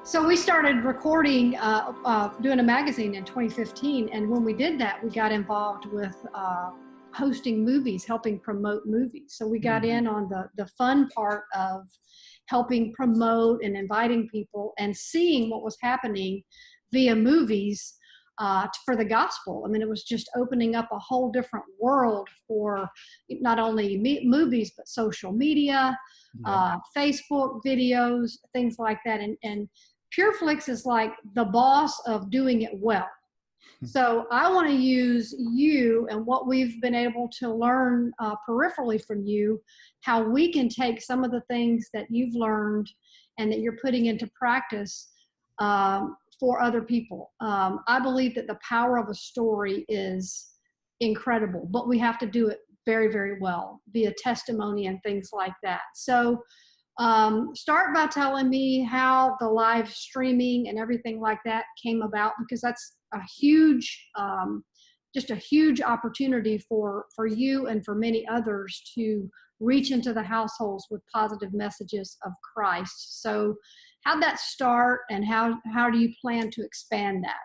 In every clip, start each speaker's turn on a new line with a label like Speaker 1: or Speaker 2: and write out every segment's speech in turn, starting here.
Speaker 1: So we started recording, doing a magazine in 2015. And when we did that, we got involved with hosting movies, helping promote movies. So we got in on the fun part of helping promote and inviting people and seeing what was happening via movies for the gospel. I mean, it was just opening up a whole different world for not only movies, but social media, Facebook videos, things like that. And PureFlix is like the boss of doing it well. So I want to use you and what we've been able to learn peripherally from you, how we can take some of the things that you've learned and that you're putting into practice for other people. I believe that the power of a story is incredible, but we have to do it very, very well via testimony and things like that. So start by telling me how the live streaming and everything like that came about, because that's a huge, just a huge opportunity for you and for many others to reach into the households with positive messages of Christ. So how'd that start, and how do you plan to expand that?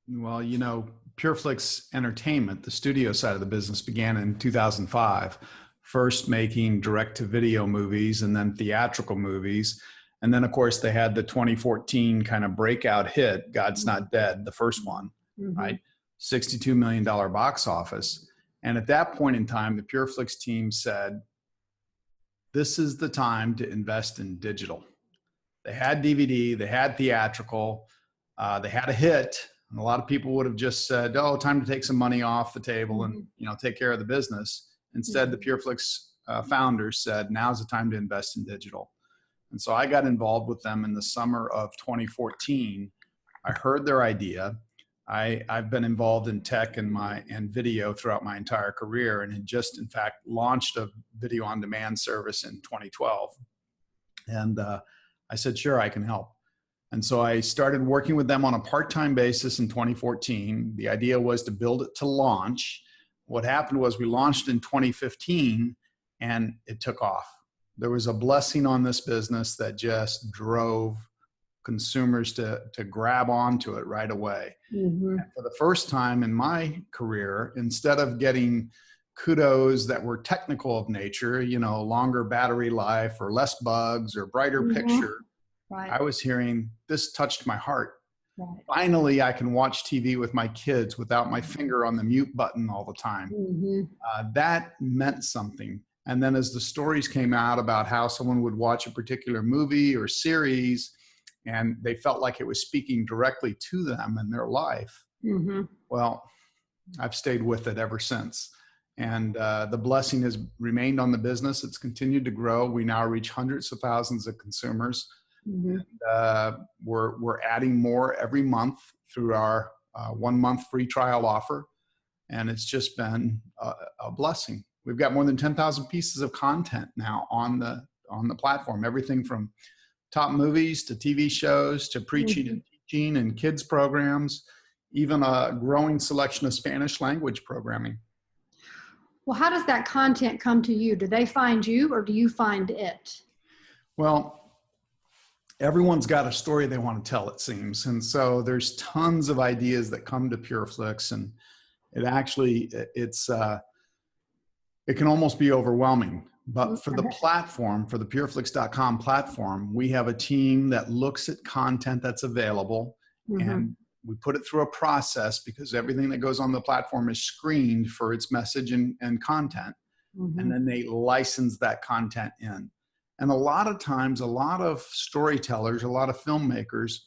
Speaker 2: Well, you know, PureFlix Entertainment, the studio side of the business, began in 2005, first making direct-to-video movies and then theatrical movies. And then, of course, they had the 2014 kind of breakout hit, God's Not Dead, the first one, right? $62 million box office. And at that point in time, the PureFlix team said, this is the time to invest in digital. They had DVD, they had theatrical, they had a hit. And a lot of people would have just said, oh, time to take some money off the table and, you know, take care of the business. Instead, the PureFlix founders said, now's the time to invest in digital. And so I got involved with them in the summer of 2014. I heard their idea. I've been involved in tech and video throughout my entire career, and had just, in fact, launched a video on demand service in 2012. And I said, sure, I can help. And so I started working with them on a part-time basis in 2014. The idea was to build it to launch. What happened was we launched in 2015 and it took off. There was a blessing on this business that just drove consumers to grab onto it right away. And for the first time in my career, instead of getting kudos that were technical of nature, you know, longer battery life or less bugs or brighter picture, I was hearing, this touched my heart. Finally, I can watch TV with my kids without my finger on the mute button all the time. That meant something. And then as the stories came out about how someone would watch a particular movie or series and they felt like it was speaking directly to them in their life, well, I've stayed with it ever since. And the blessing has remained on the business. It's continued to grow. We now reach hundreds of thousands of consumers. And, we're adding more every month through our 1 month free trial offer. And it's just been a blessing. We've got more than 10,000 pieces of content now on the platform, everything from top movies to TV shows to preaching and teaching and kids programs, even a growing selection of Spanish language programming.
Speaker 1: Well, how does that content come to you? Do they find you or do you find it? Well,
Speaker 2: everyone's got a story they want to tell, it seems. And so there's tons of ideas that come to PureFlix, and it actually, it can almost be overwhelming. But for the platform, for the pureflix.com platform, we have a team that looks at content that's available, and we put it through a process, because everything that goes on the platform is screened for its message and content. And then they license that content in. And a lot of times, a lot of storytellers, a lot of filmmakers,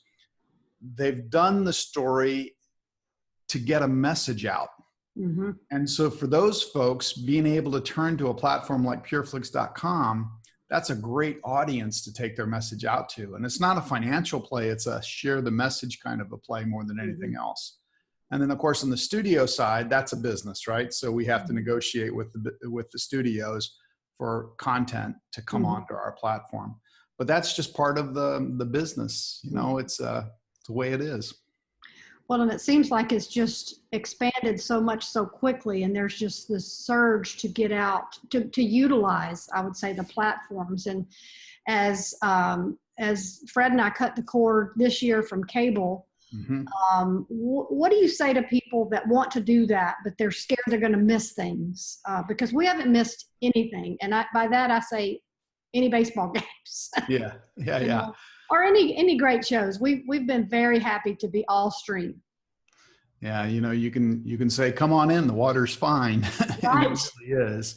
Speaker 2: they've done the story to get a message out. And so for those folks, being able to turn to a platform like pureflix.com, that's a great audience to take their message out to. And it's not a financial play, it's a share the message kind of a play more than anything else. And then, of course, on the studio side, that's a business, right? So we have to negotiate with the studios for content to come onto our platform. But that's just part of the business. You know, it's the way it is.
Speaker 1: Well, and it seems like it's just expanded so much so quickly, and there's just this surge to get out, to utilize, I would say, the platforms. And as Fred and I cut the cord this year from cable,
Speaker 2: Mm-hmm.
Speaker 1: what do you say to people that want to do that, but they're scared they're going to miss things? Because we haven't missed anything, and by that I say any baseball games.
Speaker 2: Yeah, yeah,
Speaker 1: You
Speaker 2: yeah.
Speaker 1: know, or any great shows. We've been very happy to be all stream.
Speaker 2: Yeah, you can say, "Come on in, the water's fine," and it
Speaker 1: Right.
Speaker 2: really is.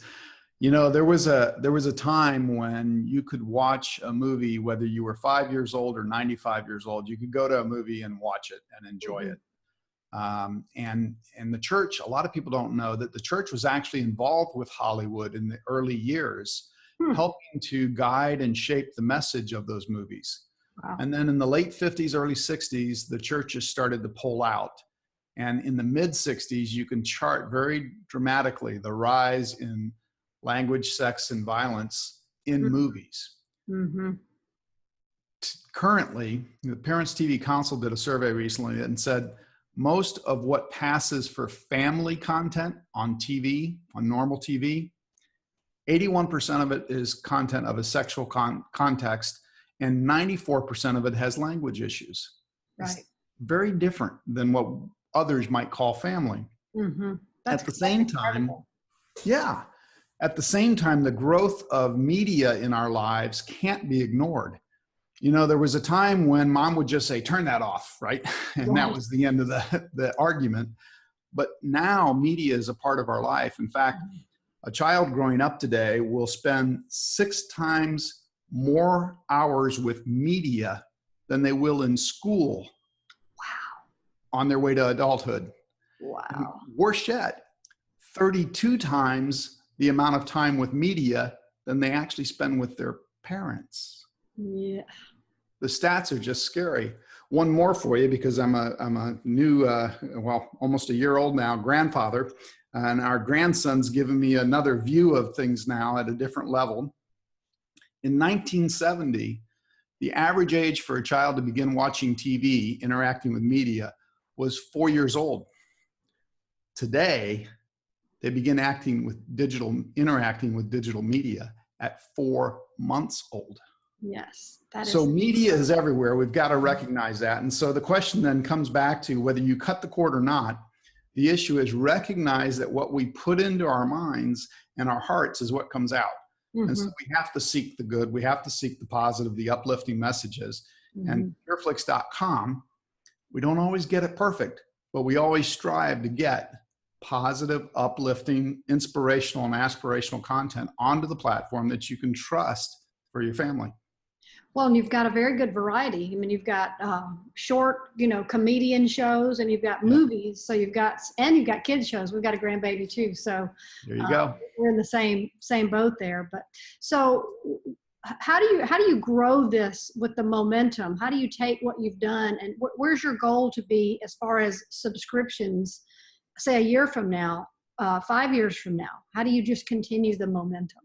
Speaker 2: There was a time when you could watch a movie, whether you were 5 years old or 95 years old. You could go to a movie and watch it and enjoy
Speaker 1: Mhm.
Speaker 2: it. And the church, a lot of people don't know that the church was actually involved with Hollywood in the early years,
Speaker 1: Hmm.
Speaker 2: helping to guide and shape the message of those movies.
Speaker 1: Wow.
Speaker 2: And then in the late 50s, early 60s, the churches started to pull out. And in the mid 60s, you can chart very dramatically the rise in language, sex, and violence in movies.
Speaker 1: Mm-hmm.
Speaker 2: Currently, the Parents TV Council did a survey recently and said most of what passes for family content on TV, on normal TV, 81% of it is content of a sexual context, and 94% of it has language issues. It's
Speaker 1: Right.
Speaker 2: very different than what others might call family.
Speaker 1: Mm-hmm.
Speaker 2: At the same time,
Speaker 1: incredible.
Speaker 2: yeah, at the same time, the growth of media in our lives can't be ignored. There was a time when mom would just say, turn that off, right? And that
Speaker 1: Right.
Speaker 2: was the end of the argument. But now media is a part of our life. In fact, a child growing up today will spend 6 times more hours with media than they will in school.
Speaker 1: Wow.
Speaker 2: On their way to adulthood.
Speaker 1: Wow.
Speaker 2: And worse yet, 32 times the amount of time with media than they actually spend with their parents.
Speaker 1: Yeah.
Speaker 2: The stats are just scary. One more for you, because I'm a new, almost a year old now, grandfather, and our grandson's given me another view of things now at a different level. In 1970, the average age for a child to begin watching TV, interacting with media, was 4 years old. Today, they begin interacting with digital media at 4 months old.
Speaker 1: Yes. That
Speaker 2: So
Speaker 1: is.
Speaker 2: media is everywhere. We've got to recognize that. And so the question then comes back to whether you cut the cord or not. The issue is recognize that what we put into our minds and our hearts is what comes out.
Speaker 1: Mm-hmm.
Speaker 2: And so we have to seek the good. We have to seek the positive, the uplifting messages.
Speaker 1: Mm-hmm.
Speaker 2: And pureflix.com, we don't always get it perfect, but we always strive to get positive, uplifting, inspirational, and aspirational content onto the platform that you can trust for your family.
Speaker 1: Well, and you've got a very good variety. I mean, you've got short, comedian shows, and you've got movies. So you've got kids shows. We've got a grandbaby too. So
Speaker 2: there you go.
Speaker 1: We're in the same boat there. But so how do you grow this with the momentum? How do you take what you've done, and where's your goal to be as far as subscriptions, say a year from now, 5 years from now? How do you just continue the momentum?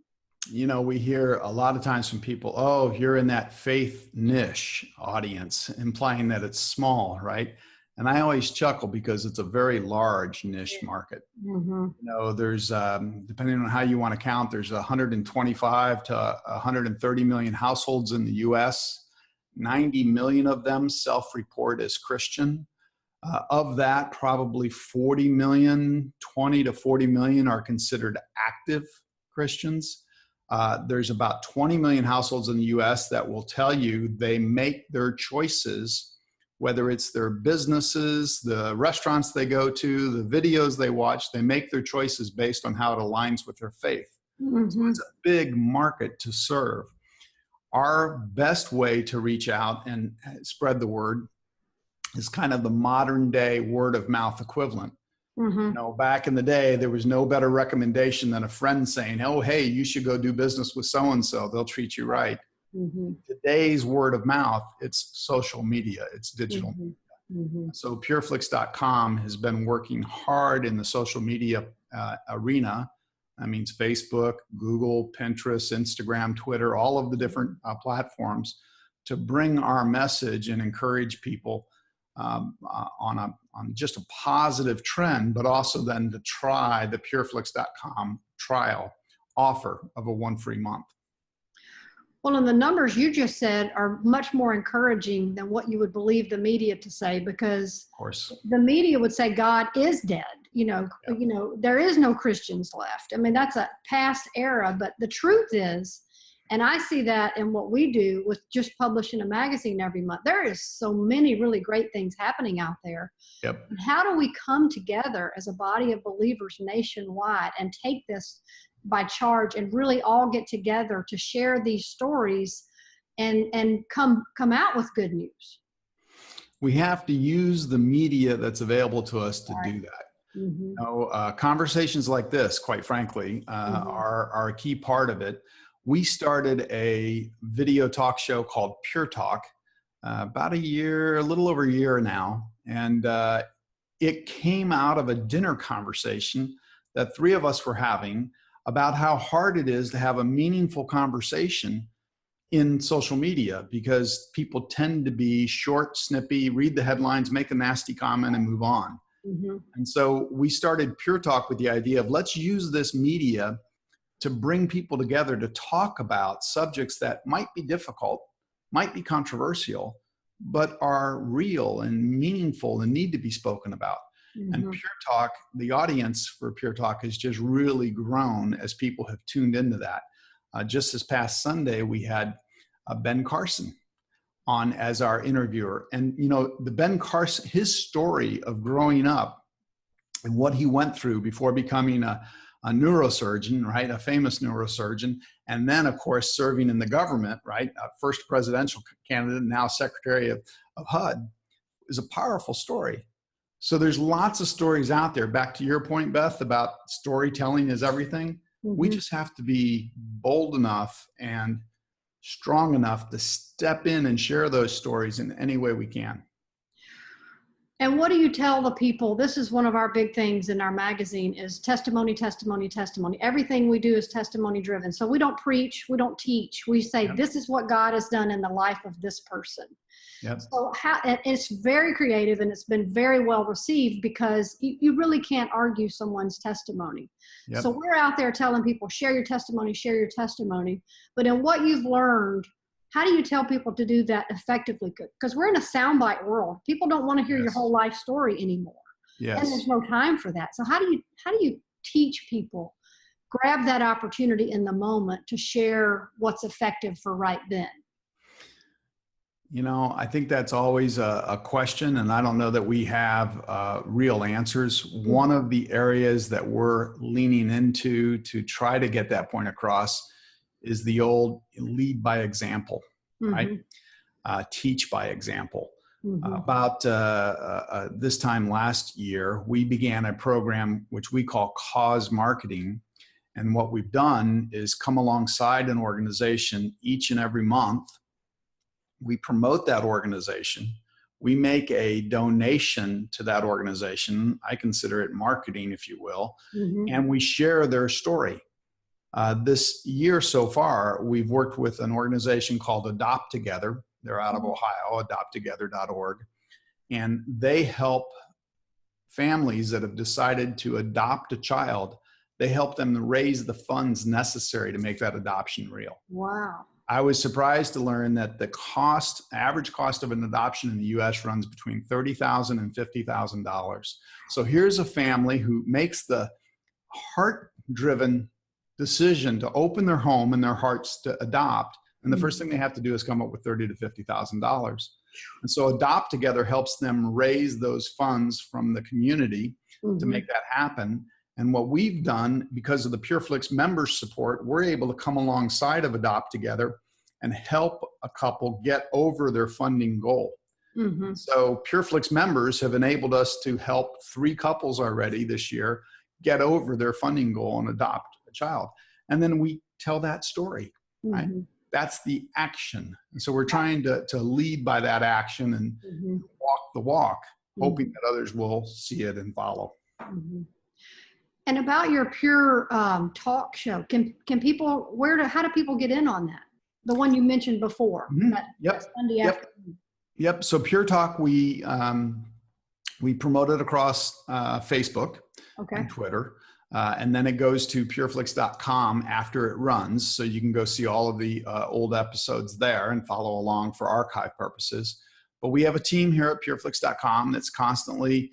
Speaker 2: We hear a lot of times from people, oh, you're in that faith niche audience, implying that it's small, right? And I always chuckle because it's a very large niche market.
Speaker 1: Mm-hmm.
Speaker 2: There's, depending on how you want to count, there's 125 to 130 million households in the US. 90 million of them self-report as Christian. Of that, probably 40 million, 20 to 40 million are considered active Christians. There's about 20 million households in the US that will tell you they make their choices, whether it's their businesses, the restaurants they go to, the videos they watch, they make their choices based on how it aligns with their faith.
Speaker 1: Mm-hmm.
Speaker 2: So it's a big market to serve. Our best way to reach out and spread the word is kind of the modern day word of mouth equivalent.
Speaker 1: Mm-hmm.
Speaker 2: Back in the day, there was no better recommendation than a friend saying, oh, hey, you should go do business with so-and-so. They'll treat you right.
Speaker 1: Mm-hmm.
Speaker 2: Today's word of mouth, it's social media, it's digital.
Speaker 1: Mm-hmm. Mm-hmm.
Speaker 2: So pureflix.com has been working hard in the social media arena. That means Facebook, Google, Pinterest, Instagram, Twitter, all of the different platforms to bring our message and encourage people on just a positive trend, but also then to try the pureflix.com trial offer of a 1 free month.
Speaker 1: Well, and the numbers you just said are much more encouraging than what you would believe the media to say, because
Speaker 2: Of course,
Speaker 1: the media would say God is dead. There is no Christians left. I mean, that's a past era, but the truth is, and I see that in what we do with just publishing a magazine every month, there is so many really great things happening out there.
Speaker 2: yep.
Speaker 1: And how do we come together as a body of believers nationwide and take this by charge and really all get together to share these stories and come out with good news?
Speaker 2: We have to use the media that's available to us to do that.
Speaker 1: Mm-hmm.
Speaker 2: Conversations like this, quite frankly, are a key part of it. We started a video talk show called Pure Talk about a little over a year now. And it came out of a dinner conversation that 3 of us were having about how hard it is to have a meaningful conversation in social media, because people tend to be short, snippy, read the headlines, make a nasty comment, and move on.
Speaker 1: Mm-hmm.
Speaker 2: And so we started Pure Talk with the idea of, let's use this media to bring people together to talk about subjects that might be difficult, might be controversial, but are real and meaningful and need to be spoken about. Mm-hmm. And Pure Talk, the audience for Pure Talk has just really grown as people have tuned into that. Just this past Sunday, we had Ben Carson on as our interviewer. And, the Ben Carson, his story of growing up and what he went through before becoming a neurosurgeon, right? A famous neurosurgeon. And then, of course, serving in the government, right? First presidential candidate, now Secretary of HUD, is a powerful story. So there's lots of stories out there. Back to your point, Beth, about storytelling is everything. Mm-hmm. We just have to be bold enough and strong enough to step in and share those stories in any way we can.
Speaker 1: And what do you tell the people? This is one of our big things in our magazine is testimony, testimony, testimony. Everything we do is testimony driven. So we don't preach, we don't teach. We say, This is what God has done in the life of this person. Yep. So it's very creative, and it's been very well received, because you really can't argue someone's testimony. Yep. So we're out there telling people, share your testimony, share your testimony. But in what you've learned, how do you tell people to do that effectively? Because we're in a soundbite world. People don't want to hear your whole life story anymore. Yes. And there's no time for that. So how do you teach people, grab that opportunity in the moment to share what's effective for right then?
Speaker 2: I think that's always a question, and I don't know that we have real answers. Mm-hmm. One of the areas that we're leaning into to try to get that point across is the old lead by example, right? Teach by example. Mm-hmm. About this time last year, we began a program which we call Cause Marketing. And what we've done is come alongside an organization each and every month. We promote that organization. We make a donation to that organization. I consider it marketing, if you will. Mm-hmm. And we share their story. This year so far, we've worked with an organization called Adopt Together. They're out of Ohio, adopttogether.org. And they help families that have decided to adopt a child. They help them to raise the funds necessary to make that adoption real.
Speaker 1: Wow.
Speaker 2: I was surprised to learn that the average cost of an adoption in the U.S. runs between $30,000 and $50,000. So here's a family who makes the heart-driven decision to open their home and their hearts to adopt. And the first thing they have to do is come up with $30,000 to $50,000. And so Adopt Together helps them raise those funds from the community to make that happen. And what we've done, because of the PureFlix members support, we're able to come alongside of Adopt Together and help a couple get over their funding goal. Mm-hmm. So PureFlix members have enabled us to help 3 couples already this year get over their funding goal and adopt a child. And then we tell that story, right? That's the action. And so we're trying to lead by that action and walk the walk, hoping that others will see it and follow.
Speaker 1: And about your Pure Talk show, can people, how do people get in on that? The one you mentioned before, that Sunday afternoon.
Speaker 2: Yep. So Pure Talk, we promote it across Facebook and Twitter. And then it goes to pureflix.com after it runs. So you can go see all of the old episodes there and follow along for archive purposes. But we have a team here at pureflix.com that's constantly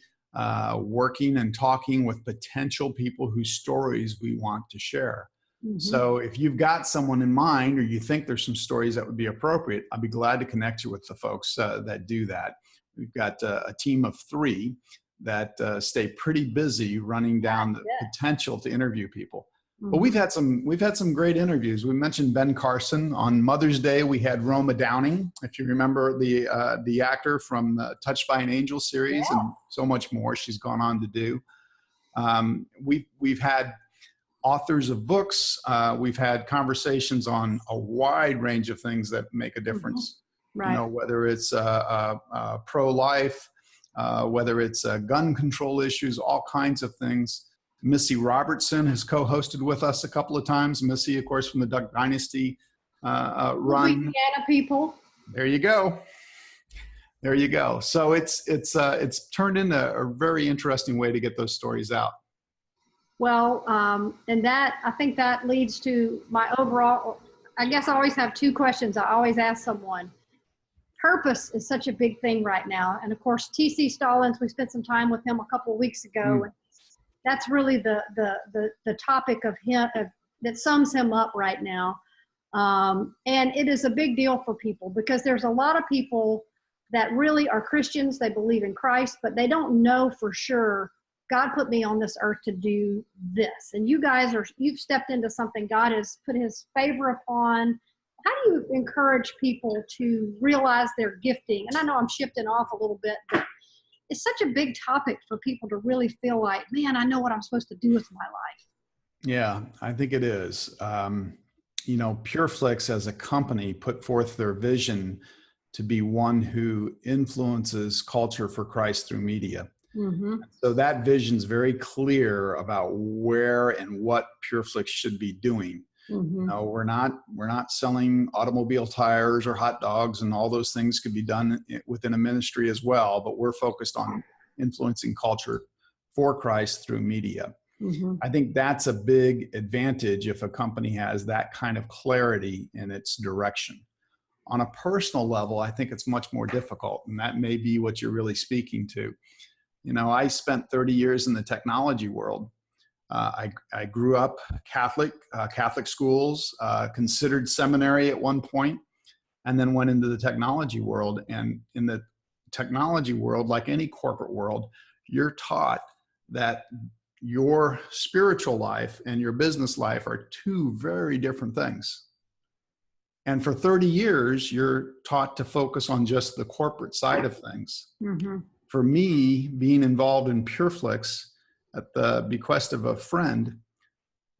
Speaker 2: working and talking with potential people whose stories we want to share. Mm-hmm. So if you've got someone in mind or you think there's some stories that would be appropriate, I'd be glad to connect you with the folks that do that. We've got a team of 3 that stay pretty busy running down the potential to interview people. Mm-hmm. But we've had some great interviews. We mentioned Ben Carson. On Mother's Day, we had Roma Downing, if you remember the actor from the Touched by an Angel series, and so much more she's gone on to do. We've had authors of books. We've had conversations on a wide range of things that make a difference. Mm-hmm. Right. You know, whether it's pro-life, whether it's gun control issues, all kinds of things. Missy Robertson has co-hosted with us a couple of times. Missy, of course, from the Duck Dynasty run.
Speaker 1: Louisiana people.
Speaker 2: There you go. There you go. So it's turned into a very interesting way to get those stories out.
Speaker 1: Well, and that, I think that leads to my overall, I guess I always have 2 questions I always ask someone. Purpose is such a big thing right now. And of course, T.C. Stallings, we spent some time with him a couple of weeks ago. And that's really the topic of him that sums him up right now. And it is a big deal for people because there's a lot of people that really are Christians. They believe in Christ, but they don't know for sure, God put me on this earth to do this. And you guys you've stepped into something God has put his favor upon. How do you encourage people to realize their gifting? And I know I'm shifting off a little bit, but it's such a big topic for people to really feel like, man, I know what I'm supposed to do with my life.
Speaker 2: Yeah, I think it is. You know, PureFlix as a company put forth their vision to be one who influences culture for Christ through media. Mm-hmm. So that vision is very clear about where and what PureFlix should be doing. Mm-hmm. No, we're not selling automobile tires or hot dogs, and all those things could be done within a ministry as well. But we're focused on influencing culture for Christ through media. Mm-hmm. I think that's a big advantage if a company has that kind of clarity in its direction. On a personal level, I think it's much more difficult, and that may be what you're really speaking to. You know, I spent 30 years in the technology world. I grew up Catholic schools, considered seminary at one point, and then went into the technology world. And in the technology world, like any corporate world, you're taught that your spiritual life and your business life are 2 very different things. And for 30 years, you're taught to focus on just the corporate side of things. Mm-hmm. For me, being involved in PureFlix at the bequest of a friend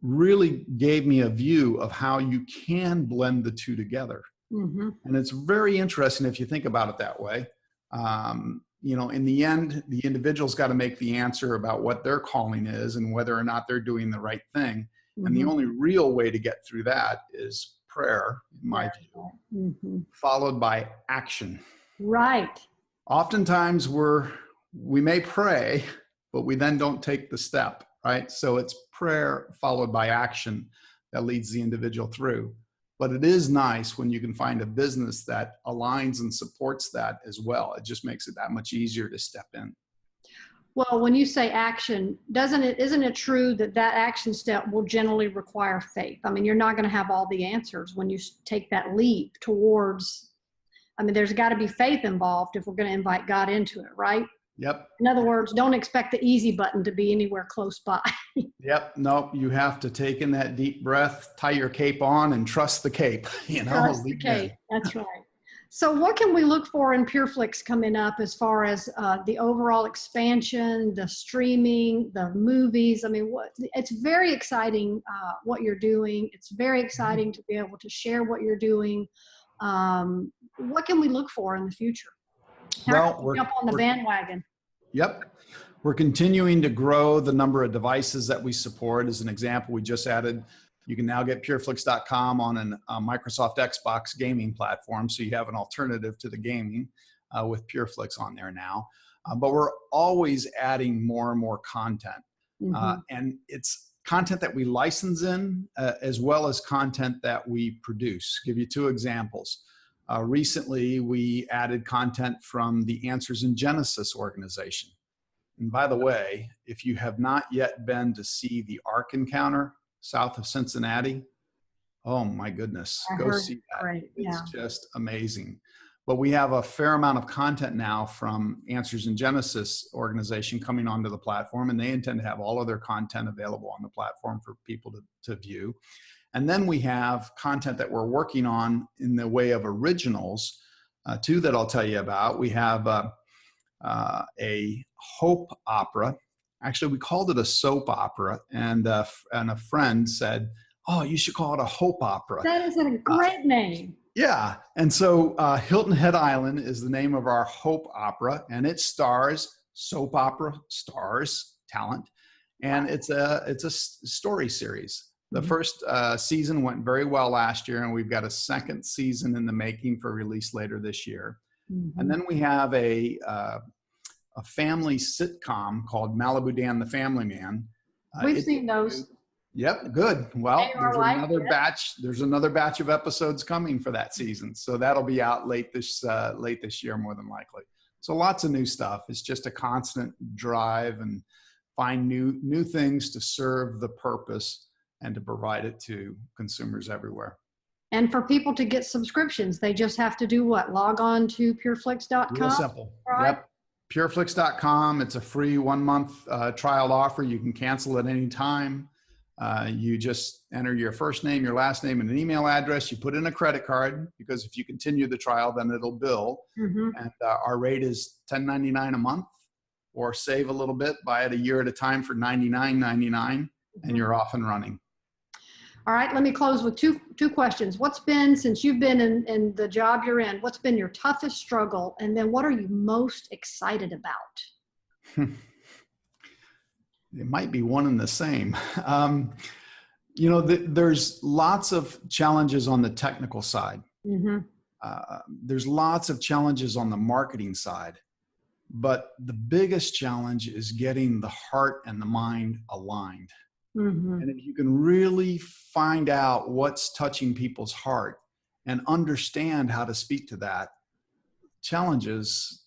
Speaker 2: really gave me a view of how you can blend the 2 together. Mm-hmm. And it's very interesting if you think about it that way. You know, in the end, the individual's got to make the answer about what their calling is and whether or not they're doing the right thing. Mm-hmm. And the only real way to get through that is prayer, in my view, mm-hmm. followed by action.
Speaker 1: Right.
Speaker 2: Oftentimes we may pray, but we then don't take the step, right? So it's prayer followed by action that leads the individual through. But it is nice when you can find a business that aligns and supports that as well. It just makes it that much easier to step in.
Speaker 1: Well, when you say action, isn't it true that action step will generally require faith? I mean, you're not going to have all the answers when you take that leap towards, I mean, there's got to be faith involved if we're going to invite God into it, right?
Speaker 2: Yep.
Speaker 1: In other words, don't expect the easy button to be anywhere close by.
Speaker 2: Yep. Nope. You have to take in that deep breath, tie your cape on, and trust the cape.
Speaker 1: Trust the cape. That's right. So what can we look for in PureFlix coming up as far as the overall expansion, the streaming, the movies? I mean, it's very exciting what you're doing. It's very exciting to be able to share what you're doing. What can we look for in the future? How can we jump on the bandwagon?
Speaker 2: Yep. We're continuing to grow the number of devices that we support. As an example, we just added, you can now get pureflix.com on a Microsoft Xbox gaming platform, so you have an alternative to the gaming. with PureFlix on there now. But we're always adding more and more content. And it's content that we license in, as well as content that we produce. Give you two examples. Recently, we added content from the Answers in Genesis organization. And by the way, if you have not yet been to see the Ark Encounter south of Cincinnati, oh my goodness, go see that.
Speaker 1: Great.
Speaker 2: It's just amazing. But we have a fair amount of content now from Answers in Genesis organization coming onto the platform, and they intend to have all of their content available on the platform for people to view. And then we have content that we're working on in the way of originals, two that I'll tell you about. We have a hope opera. Actually, we called it a soap opera, and a friend said, "Oh, you should call it a hope opera."
Speaker 1: That is a great name.
Speaker 2: Yeah, and so Hilton Head Island is the name of our hope opera, and it stars soap opera stars talent, and it's a story series. The first season went very well last year, and we've got a second season in the making for release later this year. And then we have a family sitcom called Malibu Dan the Family Man.
Speaker 1: We've seen those.
Speaker 2: Yep, good. Well, there's another batch of episodes coming for that season, so that'll be out late this year, more than likely. So lots of new stuff. It's just a constant drive and find new things to serve the purpose and to provide it to consumers everywhere.
Speaker 1: And for people to get subscriptions, they just have to do what? Log on to pureflix.com.
Speaker 2: Real simple.
Speaker 1: Right?
Speaker 2: Yep. Pureflix.com. It's a free 1-month trial offer. You can cancel at any time. You just enter your first name, your last name, and an email address. You put in a credit card, because if you continue the trial, then it'll bill. And our rate is $10.99 a month, or save a little bit, buy it a year at a time for $99.99, and you're off and running.
Speaker 1: All right, let me close with two questions. What's been, since you've been in the job you're in, what's been your toughest struggle? And then what are you most excited about?
Speaker 2: It might be one and the same. There's lots of challenges on the technical side. There's lots of challenges on the marketing side. But the biggest challenge is getting the heart and the mind aligned. And if you can really find out what's touching people's heart and understand how to speak to that, challenges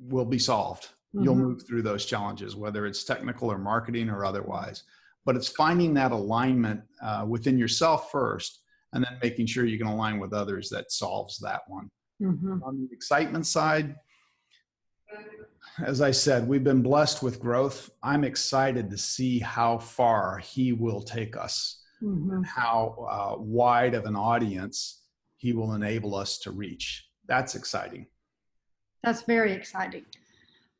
Speaker 2: will be solved. You'll move through those challenges, whether it's technical or marketing or otherwise. But it's finding that alignment within yourself first, and then making sure you can align with others that solves that one. On the excitement side, as I said, we've been blessed with growth. I'm excited to see how far he will take us, and how wide of an audience he will enable us to reach. That's exciting.
Speaker 1: That's very exciting.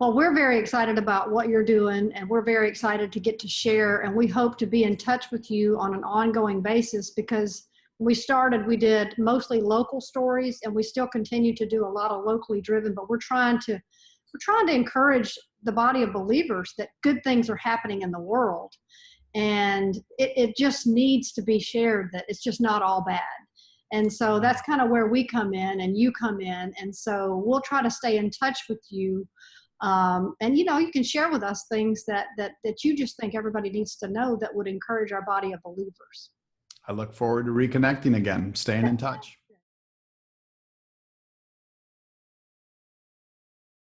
Speaker 1: Well, we're very excited about what you're doing, and we're very excited to get to share, and we hope to be in touch with you on an ongoing basis, because when we started, we did mostly local stories, and we still continue to do a lot of locally driven, but we're trying to encourage the body of believers that good things are happening in the world, and it just needs to be shared, that it's just not all bad. And so that's kind of where we come in and you come in, and so we'll try to stay in touch with you. And you can share with us things that you just think everybody needs to know that would encourage our body of believers.
Speaker 2: I look forward to reconnecting again, staying in touch.